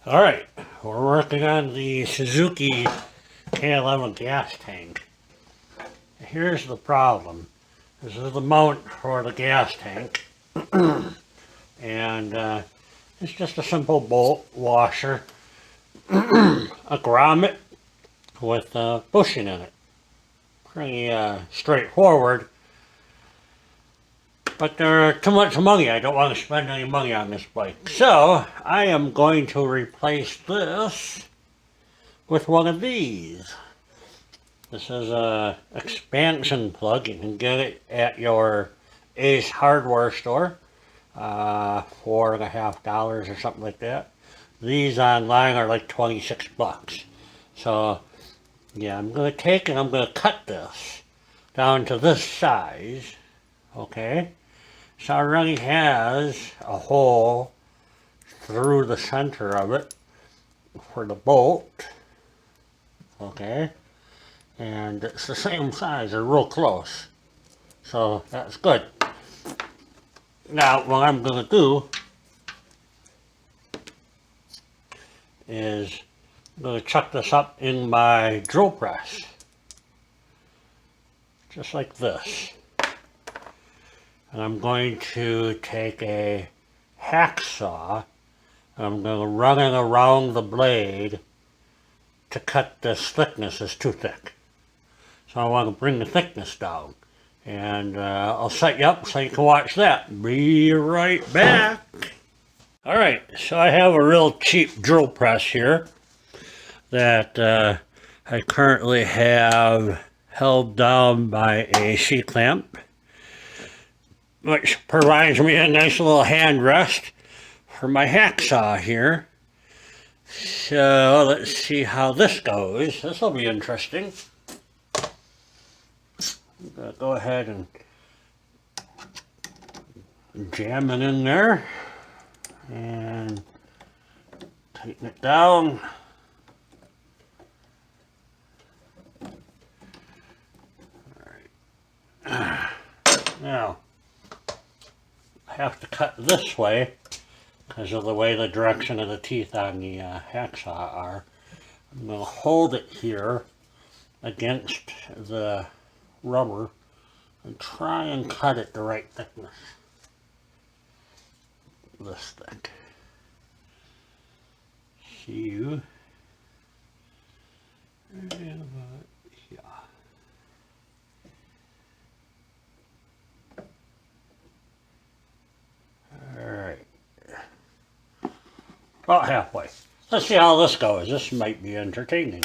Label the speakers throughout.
Speaker 1: Alright, we're working on the Suzuki K11 gas tank. Here's the problem. This is the mount for the gas tank. And it's just a simple bolt washer, a grommet with a bushing in it. Pretty straightforward. But they're too much money. I don't want to spend any money on this bike. So, I am going to replace this with one of these. This is a expansion plug. You can get it at your Ace hardware store. $4.50 or something like that. These online are like 26 bucks. So, yeah, I'm going to take and I'm going to cut this down to this size. Okay? So it already has a hole through the center of it for the bolt. Okay? And it's the same size, they're real close. So that's good. Now what I'm going to do is I'm going to chuck this up in my drill press. Just like this. And I'm going to take a hacksaw and I'm going to run it around the blade to cut this thickness. It's too thick. So I want to bring the thickness down. And I'll set you up so you can watch that. Be right back. Alright, so I have a real cheap drill press here that I currently have held down by a C-clamp, which provides me a nice little hand rest for my hacksaw here. So let's see how this goes. This will be interesting. I'm going to go ahead and jam it in there and tighten it down. Alright. Now, I have to cut this way because of the way the direction of the teeth on the hacksaw are. I'm going to hold it here against the rubber and try and cut it the right thickness. This thick. See you. And about here. Alright. About halfway. Let's see how this goes. This might be entertaining.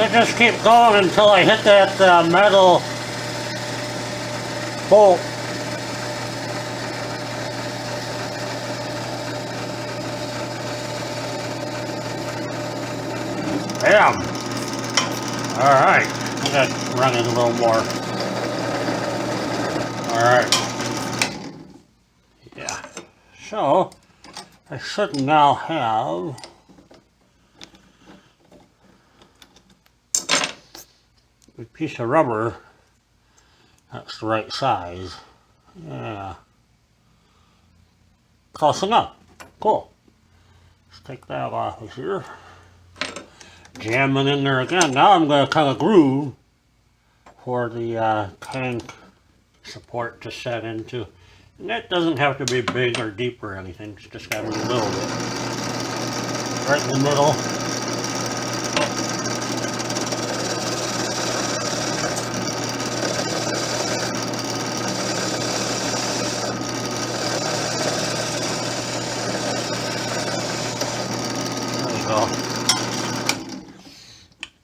Speaker 1: I just keep going until I hit that metal bolt. Bam! Alright, I gotta run it a little more. Alright. Yeah. So, I should now have a piece of rubber that's the right size. Yeah. Close enough. Cool. Let's take that off of here. Jam it in there again. Now I'm going to cut a groove for the tank support to set into. And that doesn't have to be big or deep or anything. It's just got to be a little bit. Right in the middle.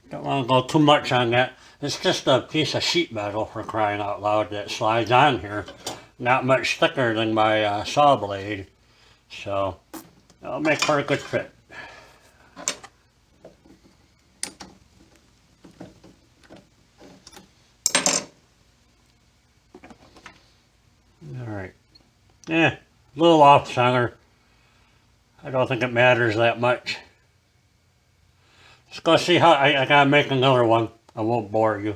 Speaker 1: Don't want to go too much on that. It's just a piece of sheet metal, for crying out loud, that slides on here. Not much thicker than my saw blade. So, it'll make for a good fit. Alright. A little off center. I don't think it matters that much. Just go see how, I gotta make another one. I won't bore you.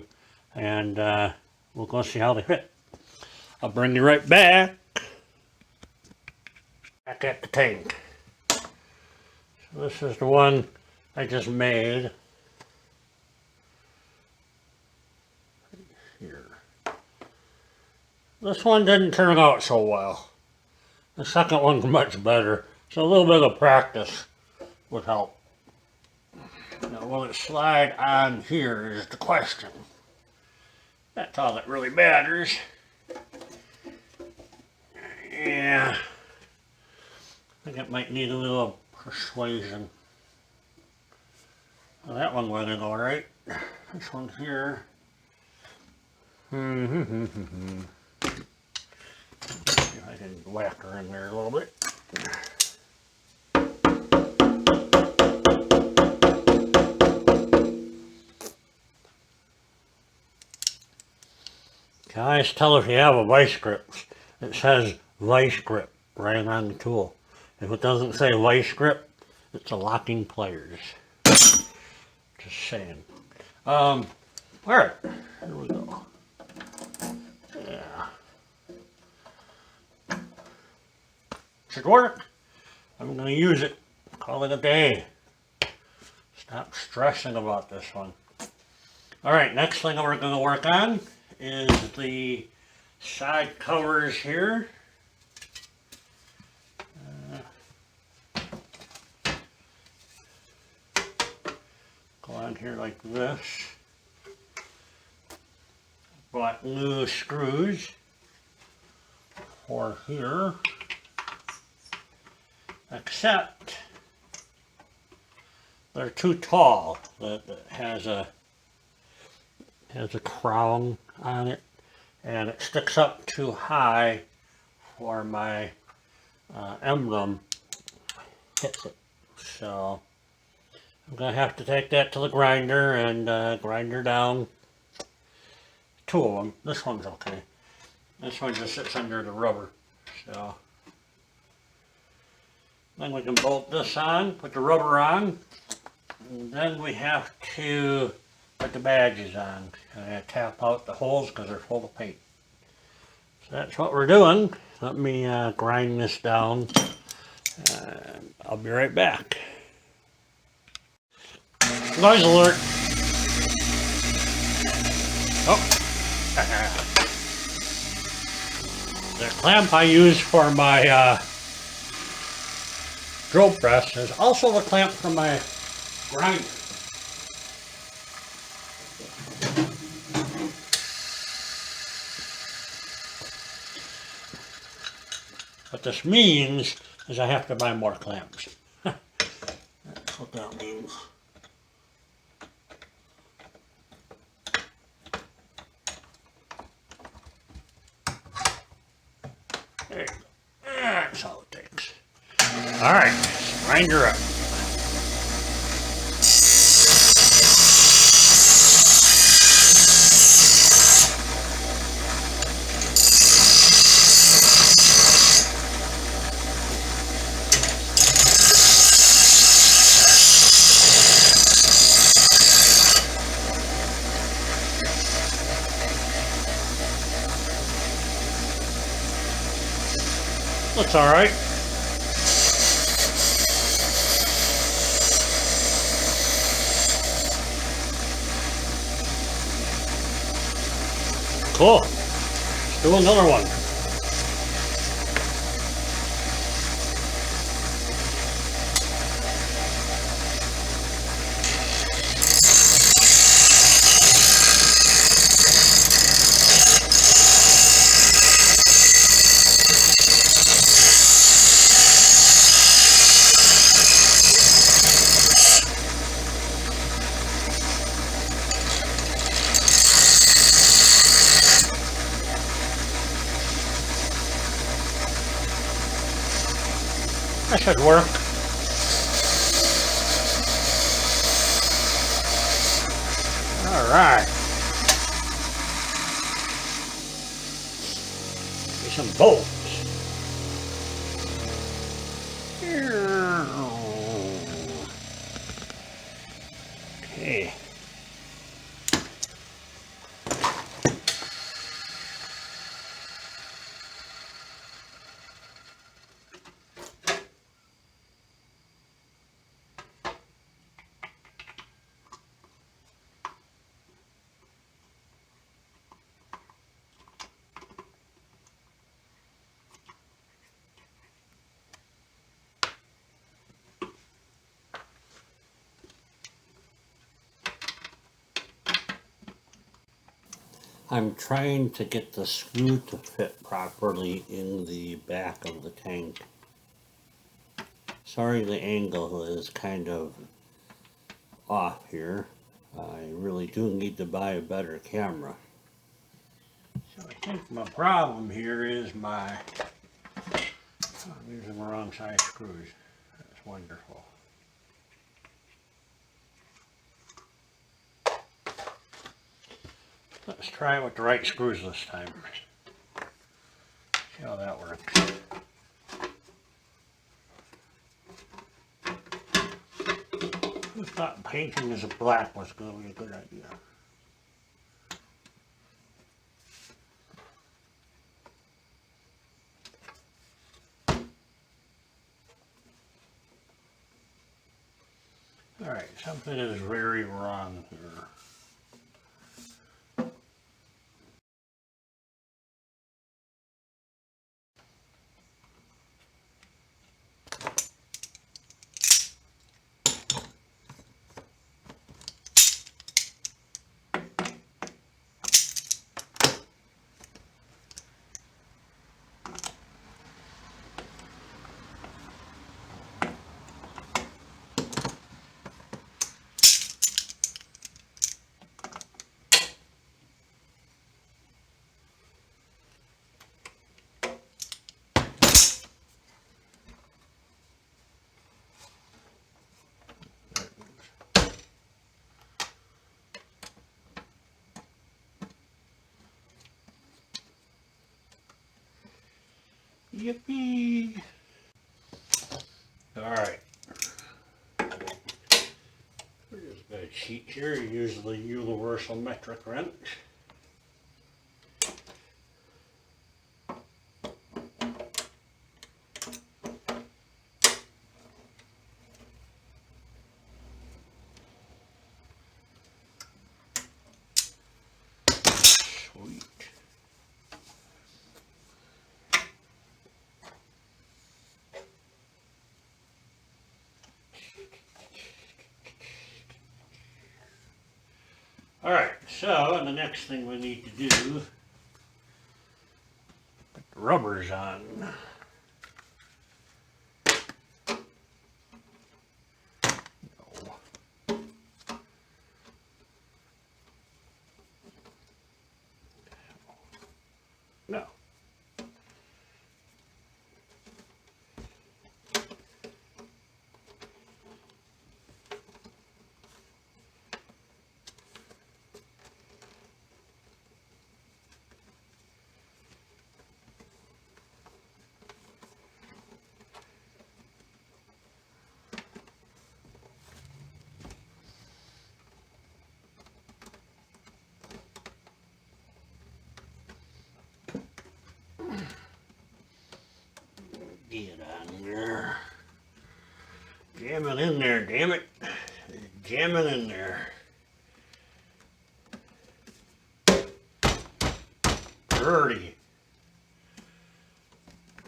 Speaker 1: And we'll go see how they fit. I'll bring you right back. Back at the tank. So this is the one I just made. Here. This one didn't turn out so well. The second one's much better. So a little bit of practice would help. Now will it slide on here is the question. That's all that really matters. Yeah. I think it might need a little persuasion. Well, that one went in alright. This one here. See if I can whack her in there a little bit. You can always tell if you have a vice grip. It says vice grip right on the tool. If it doesn't say vice grip, it's a locking pliers. Just saying. Alright, here we go. Yeah. Should work. I'm going to use it. Call it a day. Stop stressing about this one. Alright, next thing we're going to work on is the side covers here. Go on here like this. Bought new screws for here, except they're too tall. That has a crown on it, and it sticks up too high for my emblem hits it. So I'm gonna have to take that to the grinder and grind her down. Two of them. This one's okay. This one just sits under the rubber. So then we can bolt this on, put the rubber on, and then we have to put the badges on. And tap out the holes because they're full of paint. So that's what we're doing. Let me grind this down. I'll be right back. Noise alert. Oh. The clamp I use for my drill press is also the clamp for my grinder. What this means is I have to buy more clamps. That's what that means. There you go. That's all it takes. Alright, grind her up. Looks alright. Cool. Let's do another one. That should work. Alright. Maybe some bolts. Okay. I'm trying to get the screw to fit properly in the back of the tank. Sorry the angle is kind of off here. I really do need to buy a better camera. So I think my problem here is I'm using the wrong size screws. That's wonderful. Let's try it with the right screws this time. See how that works. Who thought painting as a black was going to be a good idea? Alright, something is very wrong here. Yippee! Alright. We're just going to cheat here. Use the universal metric wrench. Sweet. Alright, so the next thing we need to do, put the rubbers on. No. Get on there. Jam it in there, damn it. Jam it in there. Pretty.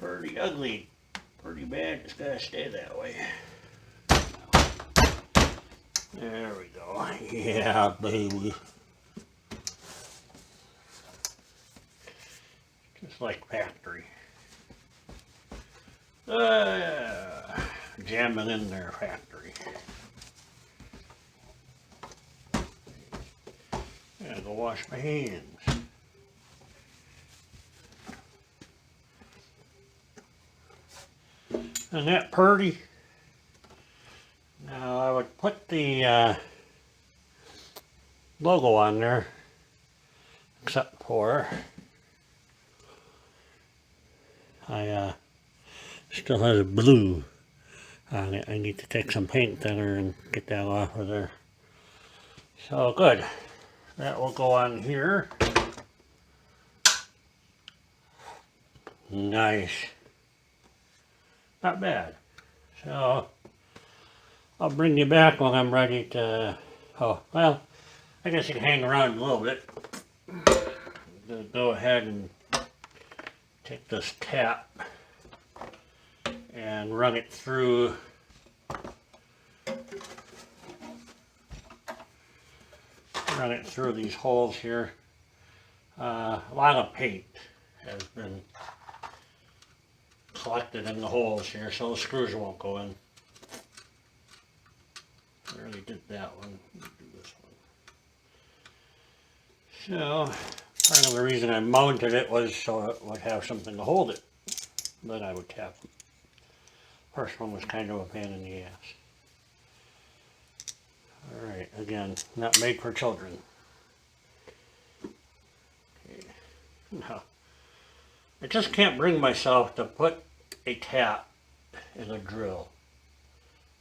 Speaker 1: Pretty ugly. Pretty bad. It's gotta stay that way. There we go. Yeah, baby. Just like factory. Jam it in there, factory. Yeah, go wash my hands. Isn't that pretty? Now I would put the logo on there, except for I still has blue on it. I need to take some paint thinner and get that off of there. So good. That will go on here. Nice. Not bad. So I'll bring you back when I'm ready to, oh, well, I guess you can hang around a little bit. Go ahead and take this tap and run it through these holes here. A lot of paint has been collected in the holes here, so the screws won't go in. I already did that one. Let me do this one. So, part of the reason I mounted it was so it would have something to hold it. Then I would tap them. First one was kind of a pain in the ass. Alright, again, not made for children. Okay. Now, I just can't bring myself to put a tap in a drill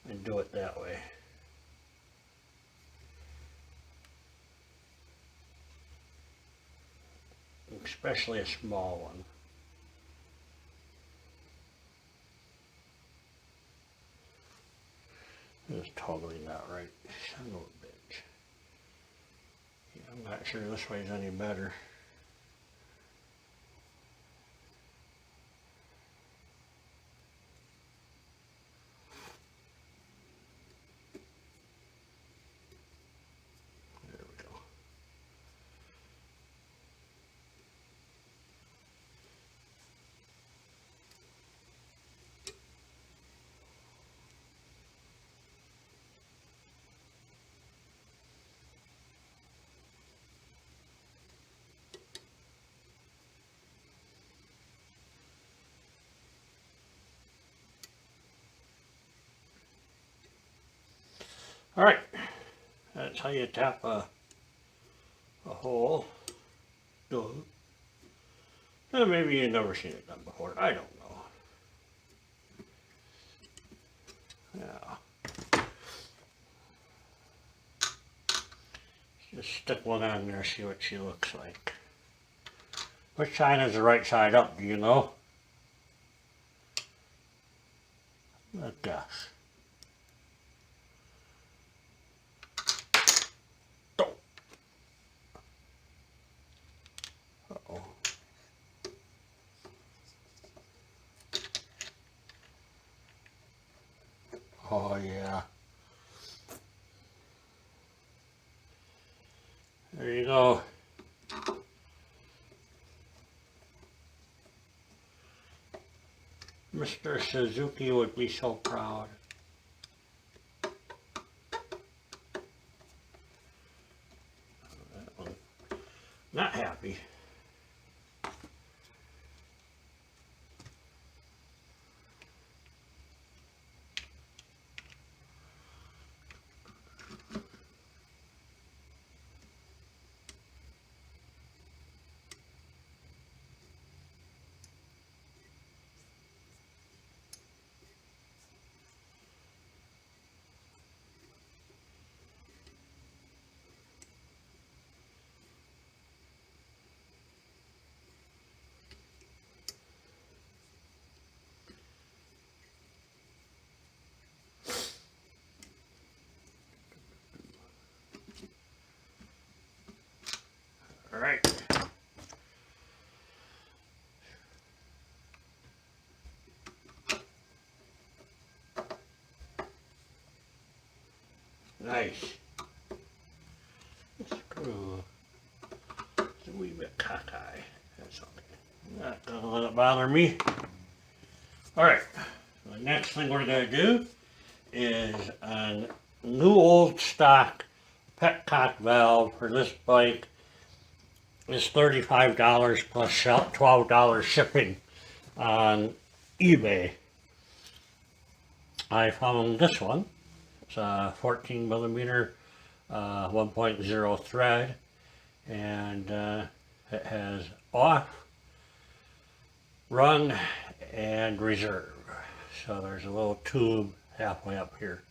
Speaker 1: and do it that way. Especially a small one. It's totally not right. Son of a bitch. Yeah, I'm not sure this way's any better. There we go. Alright, that's how you tap a hole. Maybe you've never seen it done before, I don't know. Yeah. Just stick one on there, see what she looks like. Which side is the right side up, do you know? I guess. Uh-oh. Oh yeah. There you go. Mr. Suzuki would be so proud. That one. Not happy. All right. Nice. Screw. It's a wee bit cockeye. That's okay. Not gonna let it bother me. Alright. The next thing we're gonna do is a new old stock Petcock valve for this bike is $35 plus $12 shipping on eBay. I found this one. It's a 14 millimeter 1.0 thread, and it has off, run, and reserve. So there's a little tube halfway up here.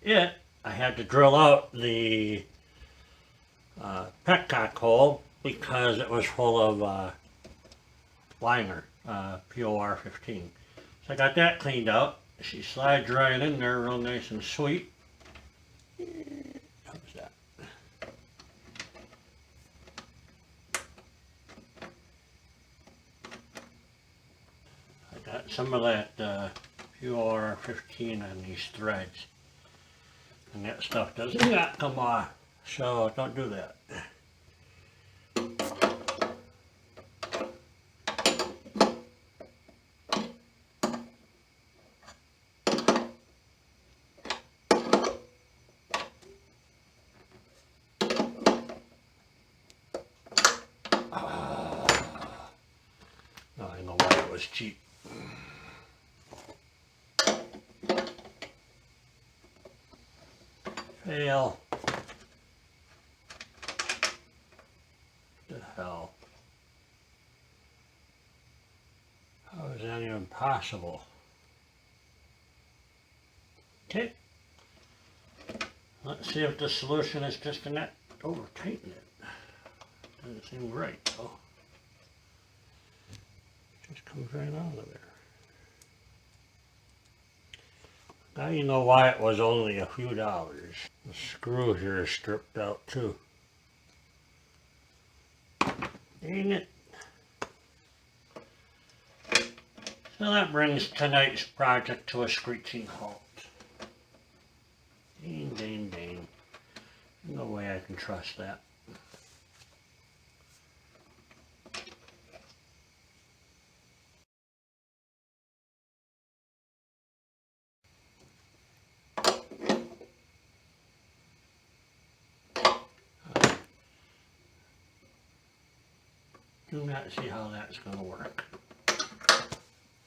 Speaker 1: I had to drill out the Petcock hole because it was full of liner, POR 15. So I got that cleaned out. She slides right in there real nice and sweet. How's that? I got some of that POR 15 on these threads. And that stuff does not come off. So don't do that. Now I know why it was cheap. Fail. The hell? How is that even possible? Okay. Let's see if the solution is just to not over tighten it. Doesn't seem right though. Just comes right out of there. Now you know why it was only a few dollars. The screw here is stripped out too. Dang it. So that brings tonight's project to a screeching halt. Dang, dang, dang. No way I can trust that. Do not see how that's going to work.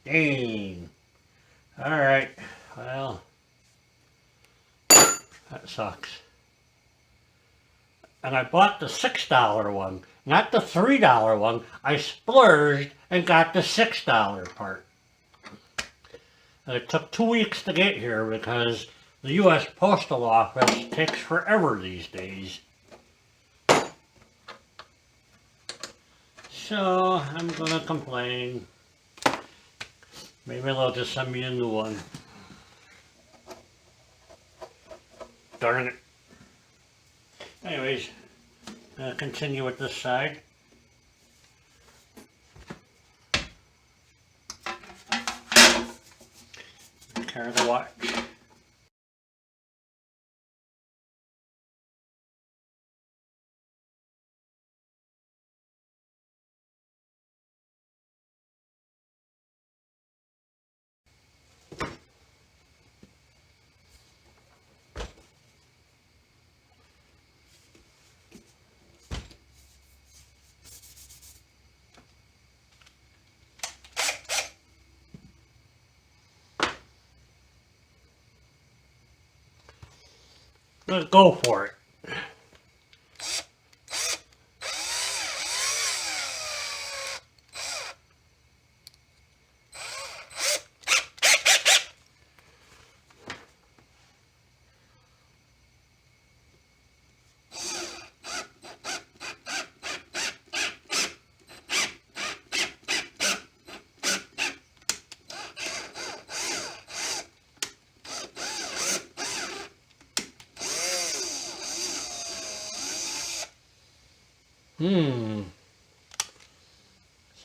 Speaker 1: Dang. Alright, well, that sucks. And I bought the $6 one, not the $3 one. I splurged and got the $6 part. And it took 2 weeks to get here because the U.S. Postal Office takes forever these days. So, I'm gonna complain. Maybe they'll just send me a new one. Darn it. Anyways, continue with this side. Carry the watch. Let's go for it.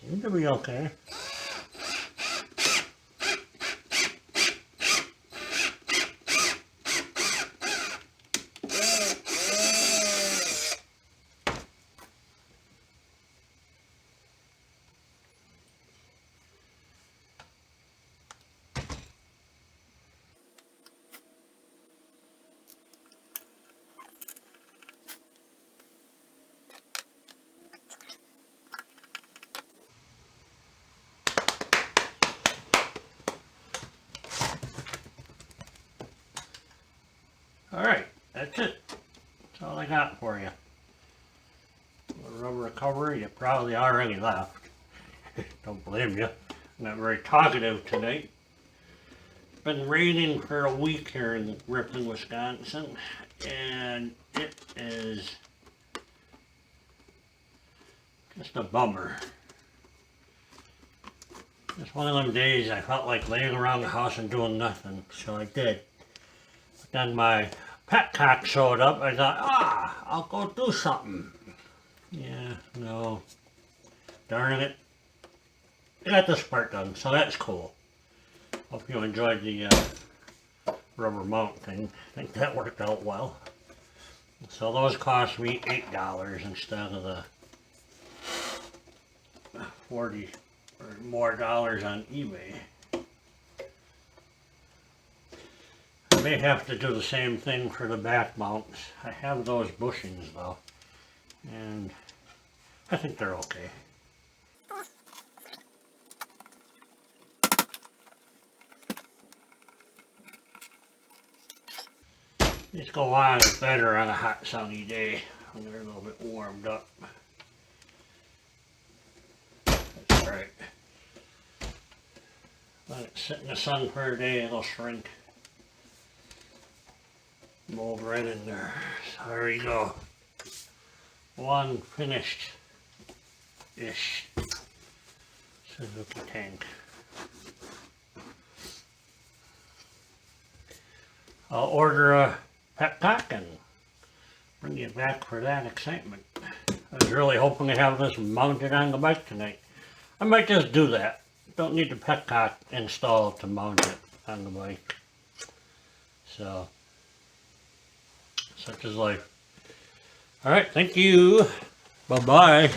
Speaker 1: Seems to be okay. Alright, that's it. That's all I got for you. The rubber cover, you probably already left. Don't blame you. I'm not very talkative tonight. It's been raining for a week here in Ripon, Wisconsin, and it is That's the bummer. It's one of them days I felt like laying around the house and doing nothing, so I did. But then my Petcock showed up. I thought, I'll go do something. Yeah, no. Darn it. I got this part done, so that's cool. Hope you enjoyed the rubber mount thing. I think that worked out well. So those cost me $8 instead of the 40 or more dollars on eBay. I may have to do the same thing for the back mounts. I have those bushings though, and I think they're okay. These go on better on a hot sunny day when they're a little bit warmed up. That's right. Let it sit in the sun for a day, it'll shrink. Mold right in there. So there you go. One finished-ish Suzuki tank. I'll order a Petcock and bring you back for that excitement. I was really hoping to have this mounted on the bike tonight. I might just do that. Don't need the Petcock installed to mount it on the bike. So, such is life. Alright, thank you. Bye-bye.